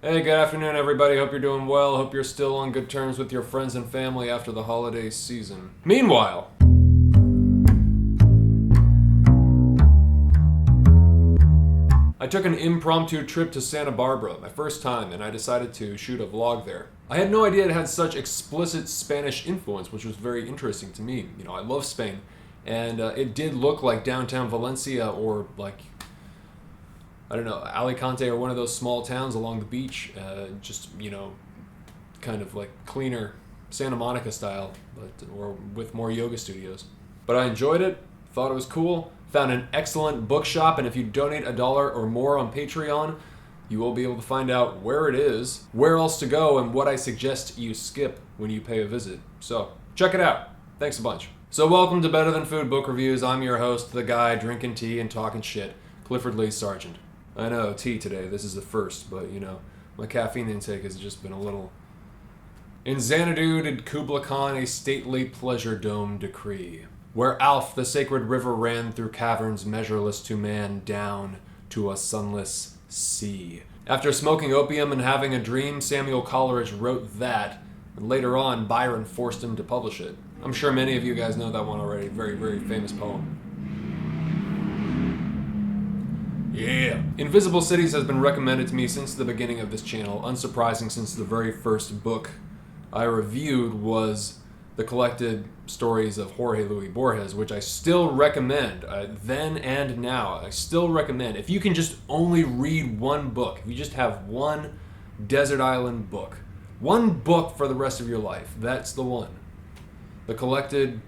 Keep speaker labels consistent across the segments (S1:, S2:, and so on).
S1: Hey, good afternoon, everybody. Hope you're doing well. Hope you're still on good terms with your friends and family after the holiday season. Meanwhile, I took an impromptu trip to Santa Barbara, my first time, and I decided to shoot a vlog there. I had no idea it had such explicit Spanish influence, which was very interesting to me. You know, I love Spain, and it did look like downtown Valencia or like, I don't know, Alicante or one of those small towns along the beach. Just, you know, kind of like cleaner Santa Monica style, or with more yoga studios. But I enjoyed it, thought it was cool, found an excellent bookshop, and if you donate $1 or more on Patreon, you will be able to find out where it is, where else to go, and what I suggest you skip when you pay a visit. So, check it out. Thanks a bunch. So welcome to Better Than Food Book Reviews. I'm your host, the guy drinking tea and talking shit, Clifford Lee Sargent. I know, tea today, this is the first, but you know, my caffeine intake has just been a little... In Xanadu did Kubla Khan a stately pleasure dome decree, where Alph the sacred river ran through caverns measureless to man down to a sunless sea. After smoking opium and having a dream, Samuel Coleridge wrote that, and later on Byron forced him to publish it. I'm sure many of you guys know that one already, very, very famous poem. Yeah. Invisible Cities has been recommended to me since the beginning of this channel, unsurprising since the very first book I reviewed was the collected stories of Jorge Luis Borges, which I still recommend, then and now. I still recommend. If you can just only read one book, if you just have one desert island book, one book for the rest of your life, that's the one. The collected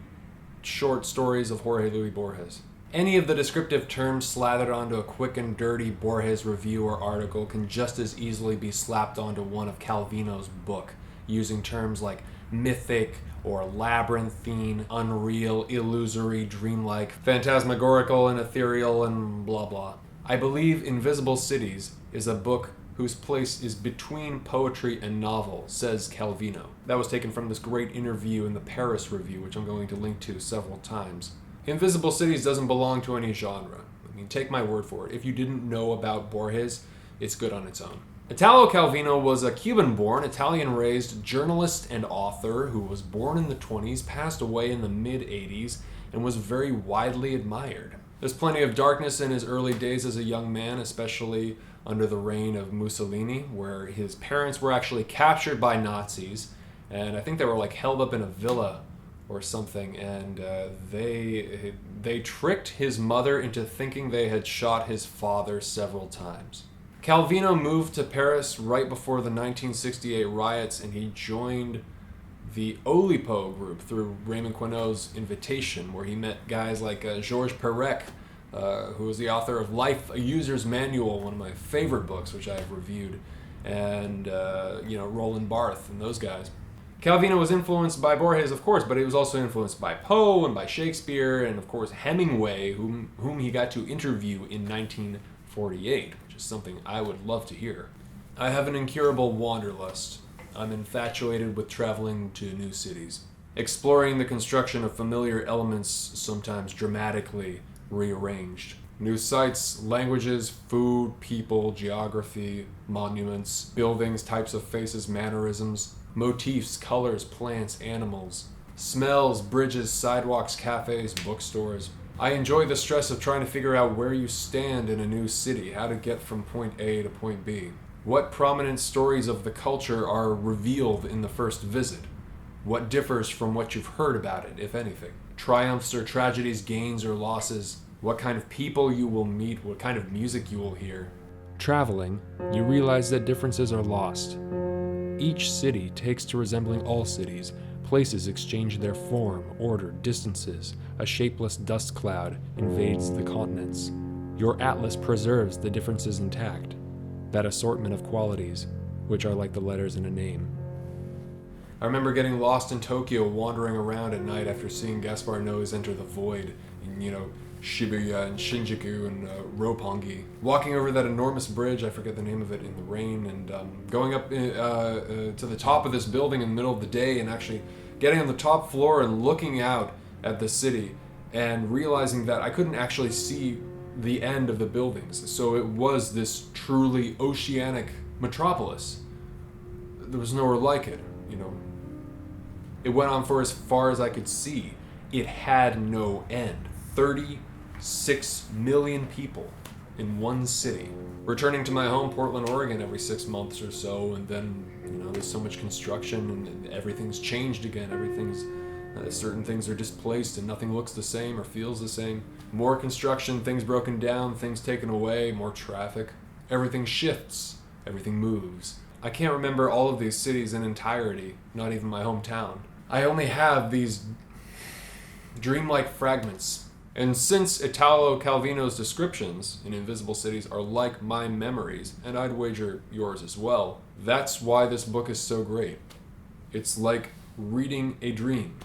S1: short stories of Jorge Luis Borges. Any of the descriptive terms slathered onto a quick and dirty Borges review or article can just as easily be slapped onto one of Calvino's book, using terms like mythic or labyrinthine, unreal, illusory, dreamlike, phantasmagorical, and ethereal, and blah blah. I believe Invisible Cities is a book whose place is between poetry and novel, says Calvino. That was taken from this great interview in the Paris Review, which I'm going to link to several times. Invisible Cities doesn't belong to any genre. I mean, take my word for it. If you didn't know about Borges, it's good on its own. Italo Calvino was a Cuban-born, Italian-raised journalist and author who was born in the 20s, passed away in the mid-80s, and was very widely admired. There's plenty of darkness in his early days as a young man, especially under the reign of Mussolini, where his parents were actually captured by Nazis, and I think they were like held up in a villa or something, and they tricked his mother into thinking they had shot his father several times. Calvino moved to Paris right before the 1968 riots, and he joined the Oulipo group through Raymond Queneau's invitation, where he met guys like Georges Perec, who was the author of Life, A User's Manual, one of my favorite books, which I have reviewed, and Roland Barthes and those guys. Calvino was influenced by Borges, of course, but he was also influenced by Poe and by Shakespeare, and of course Hemingway, whom he got to interview in 1948. Is something I would love to hear. I have an incurable wanderlust. I'm infatuated with traveling to new cities, exploring the construction of familiar elements, sometimes dramatically rearranged. New sights, languages, food, people, geography, monuments, buildings, types of faces, mannerisms, motifs, colors, plants, animals, smells, bridges, sidewalks, cafes, bookstores. I enjoy the stress of trying to figure out where you stand in a new city, how to get from point A to point B. What prominent stories of the culture are revealed in the first visit? What differs from what you've heard about it, if anything? Triumphs or tragedies, gains or losses? What kind of people you will meet, what kind of music you will hear? Traveling, you realize that differences are lost. Each city takes to resembling all cities. Places exchange their form, order, distances. A shapeless dust cloud invades the continents. Your atlas preserves the differences intact, that assortment of qualities, which are like the letters in a name. I remember getting lost in Tokyo, wandering around at night after seeing Gaspar Noé's Enter the Void, in, Shibuya and Shinjuku and Roppongi. Walking over that enormous bridge, I forget the name of it, in the rain, and going up to the top of this building in the middle of the day and actually getting on the top floor and looking out at the city and realizing that I couldn't actually see the end of the buildings. So it was this truly oceanic metropolis. There was nowhere like it, you know. It went on for as far as I could see. It had no end. 36 million people in one city. Returning to my home, Portland, Oregon, every 6 months or so, and then, there's so much construction and everything's changed again. Certain things are displaced and nothing looks the same or feels the same. More construction, things broken down, things taken away, more traffic. Everything shifts. Everything moves. I can't remember all of these cities in entirety, not even my hometown. I only have these dreamlike fragments. And since Italo Calvino's descriptions in Invisible Cities are like my memories, and I'd wager yours as well, that's why this book is so great. It's like reading a dream.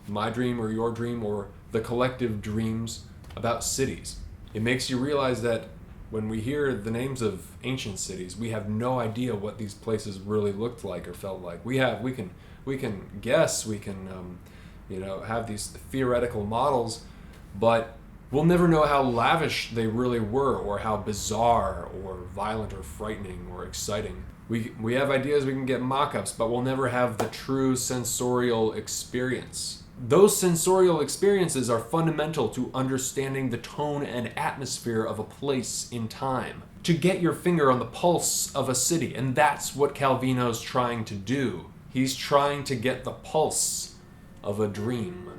S1: My dream or your dream or the collective dreams about cities. It makes you realize that when we hear the names of ancient cities, we have no idea what these places really looked like or felt like. We can guess, we can have these theoretical models, but we'll never know how lavish they really were, or how bizarre or violent or frightening or exciting. We have ideas, we can get mock-ups, but we'll never have the true sensorial experience. Those sensorial experiences are fundamental to understanding the tone and atmosphere of a place in time. To get your finger on the pulse of a city, and that's what Calvino's trying to do. He's trying to get the pulse of a dream.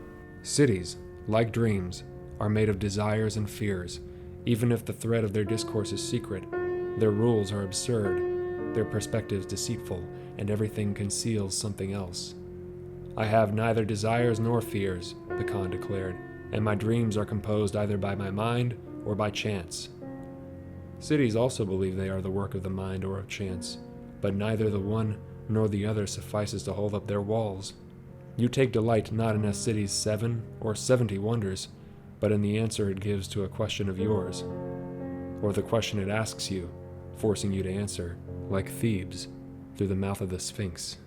S1: Cities, like dreams, are made of desires and fears. Even if the thread of their discourse is secret, their rules are absurd, their perspectives deceitful, and everything conceals something else. I have neither desires nor fears, the Khan declared, and my dreams are composed either by my mind or by chance. Cities also believe they are the work of the mind or of chance, but neither the one nor the other suffices to hold up their walls. You take delight not in a city's 7 or 70 wonders, but in the answer it gives to a question of yours, or the question it asks you, forcing you to answer, like Thebes, through the mouth of the Sphinx.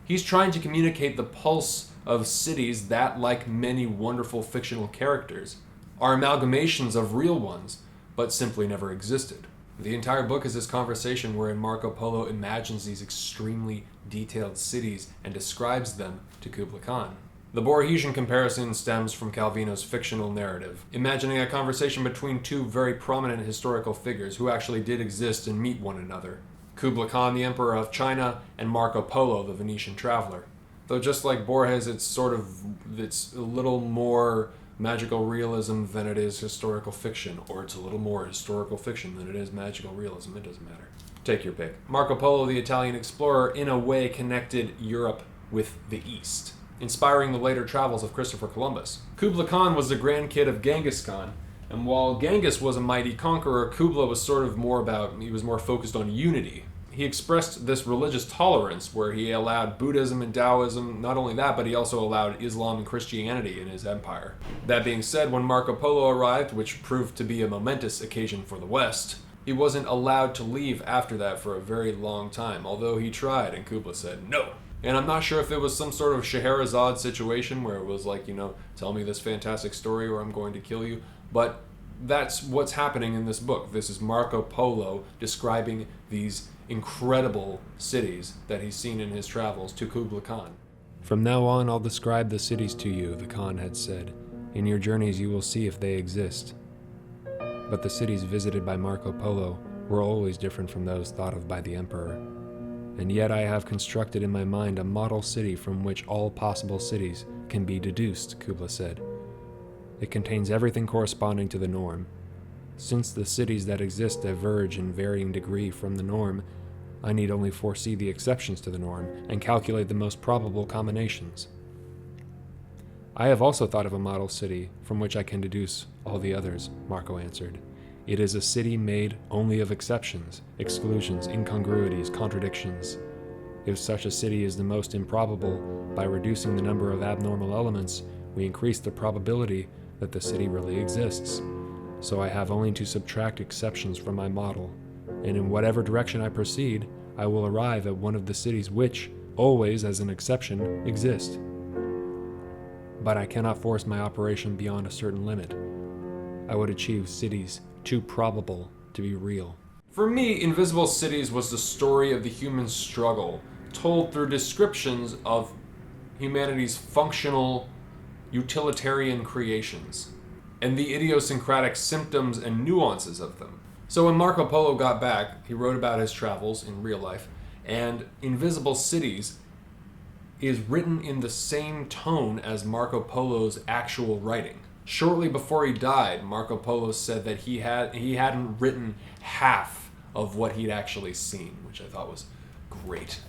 S1: He's trying to communicate the pulse of cities that, like many wonderful fictional characters, are amalgamations of real ones, but simply never existed. The entire book is this conversation wherein Marco Polo imagines these extremely detailed cities and describes them to Kubla Khan. The Borgesian comparison stems from Calvino's fictional narrative, imagining a conversation between two very prominent historical figures who actually did exist and meet one another. Kubla Khan, the Emperor of China, and Marco Polo, the Venetian traveler. Though just like Borges, it's a little more magical realism than it is historical fiction, or it's a little more historical fiction than it is magical realism. It doesn't matter. Take your pick. Marco Polo, the Italian explorer, in a way connected Europe with the East, inspiring the later travels of Christopher Columbus. Kubla Khan was the grandkid of Genghis Khan, and while Genghis was a mighty conqueror, Kubla was he was more focused on unity. He expressed this religious tolerance where he allowed Buddhism and Taoism, not only that, but he also allowed Islam and Christianity in his empire. That being said, when Marco Polo arrived, which proved to be a momentous occasion for the West, he wasn't allowed to leave after that for a very long time, although he tried, and Kubla said no. And I'm not sure if it was some sort of Scheherazade situation where it was like, tell me this fantastic story or I'm going to kill you, but that's what's happening in this book. This is Marco Polo describing these incredible cities that he's seen in his travels to Kubla Khan. From now on, I'll describe the cities to you, the Khan had said. In your journeys, you will see if they exist. But the cities visited by Marco Polo were always different from those thought of by the emperor. And yet I have constructed in my mind a model city from which all possible cities can be deduced, Kubla said. It contains everything corresponding to the norm. Since the cities that exist diverge in varying degree from the norm, I need only foresee the exceptions to the norm and calculate the most probable combinations. I have also thought of a model city from which I can deduce all the others, Marco answered. It is a city made only of exceptions, exclusions, incongruities, contradictions. If such a city is the most improbable, by reducing the number of abnormal elements, we increase the probability that the city really exists. So I have only to subtract exceptions from my model, and in whatever direction I proceed, I will arrive at one of the cities which, always as an exception, exist. But I cannot force my operation beyond a certain limit. I would achieve cities too probable to be real. For me, Invisible Cities was the story of the human struggle, told through descriptions of humanity's functional, utilitarian creations, and the idiosyncratic symptoms and nuances of them. So when Marco Polo got back, he wrote about his travels in real life, and Invisible Cities is written in the same tone as Marco Polo's actual writing. Shortly before he died, Marco Polo said that he hadn't written half of what he'd actually seen, which I thought was great.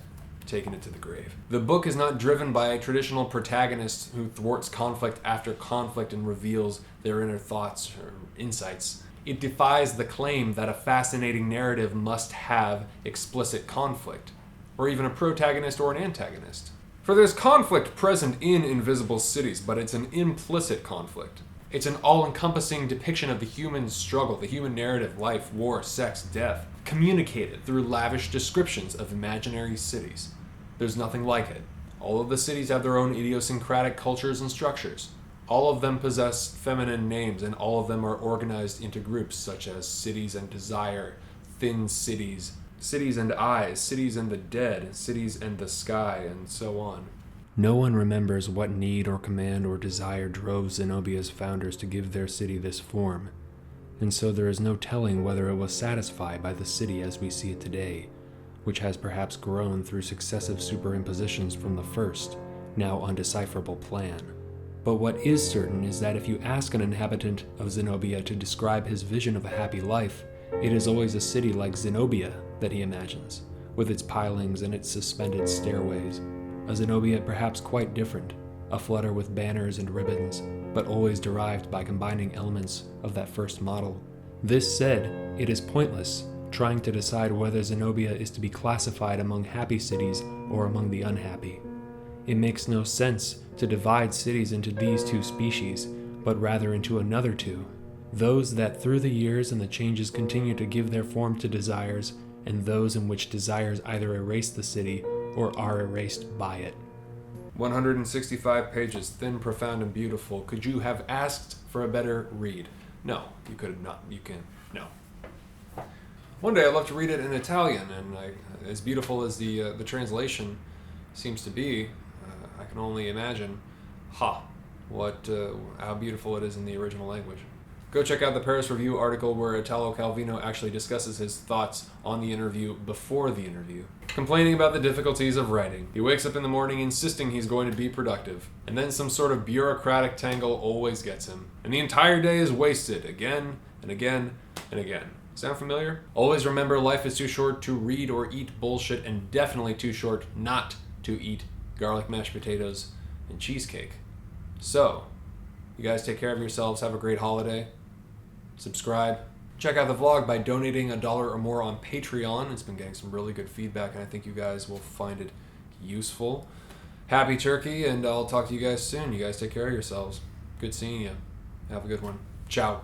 S1: Taking it to the grave. The book is not driven by a traditional protagonist who thwarts conflict after conflict and reveals their inner thoughts or insights. It defies the claim that a fascinating narrative must have explicit conflict, or even a protagonist or an antagonist. For there's conflict present in Invisible Cities, but it's an implicit conflict. It's an all-encompassing depiction of the human struggle, the human narrative, life, war, sex, death, communicated through lavish descriptions of imaginary cities. There's nothing like it. All of the cities have their own idiosyncratic cultures and structures. All of them possess feminine names, and all of them are organized into groups such as Cities and Desire, Thin Cities, Cities and Eyes, Cities and the Dead, Cities and the Sky, and so on. No one remembers what need or command or desire drove Zenobia's founders to give their city this form, and so there is no telling whether it was satisfied by the city as we see it today, which has perhaps grown through successive superimpositions from the first, now undecipherable plan. But what is certain is that if you ask an inhabitant of Zenobia to describe his vision of a happy life, it is always a city like Zenobia that he imagines, with its pilings and its suspended stairways. A Zenobia perhaps quite different, aflutter with banners and ribbons, but always derived by combining elements of that first model. This said, it is pointless trying to decide whether Zenobia is to be classified among happy cities or among the unhappy. It makes no sense to divide cities into these two species, but rather into another two, those that through the years and the changes continue to give their form to desires, and those in which desires either erase the city or are erased by it. 165 pages, thin, profound, and beautiful. Could you have asked for a better read? No, you could have not. You can. No. One day I'd love to read it in Italian, and as beautiful as the translation seems to be, I can only imagine, how beautiful it is in the original language. Go check out the Paris Review article where Italo Calvino actually discusses his thoughts on the interview before the interview. Complaining about the difficulties of writing. He wakes up in the morning insisting he's going to be productive, and then some sort of bureaucratic tangle always gets him. And the entire day is wasted again and again and again. Sound familiar? Always remember, life is too short to read or eat bullshit, and definitely too short not to eat garlic mashed potatoes and cheesecake. So, you guys take care of yourselves. Have a great holiday. Subscribe. Check out the vlog by donating $1 or more on Patreon. It's been getting some really good feedback, and I think you guys will find it useful. Happy Turkey, and I'll talk to you guys soon. You guys take care of yourselves. Good seeing you. Have a good one. Ciao.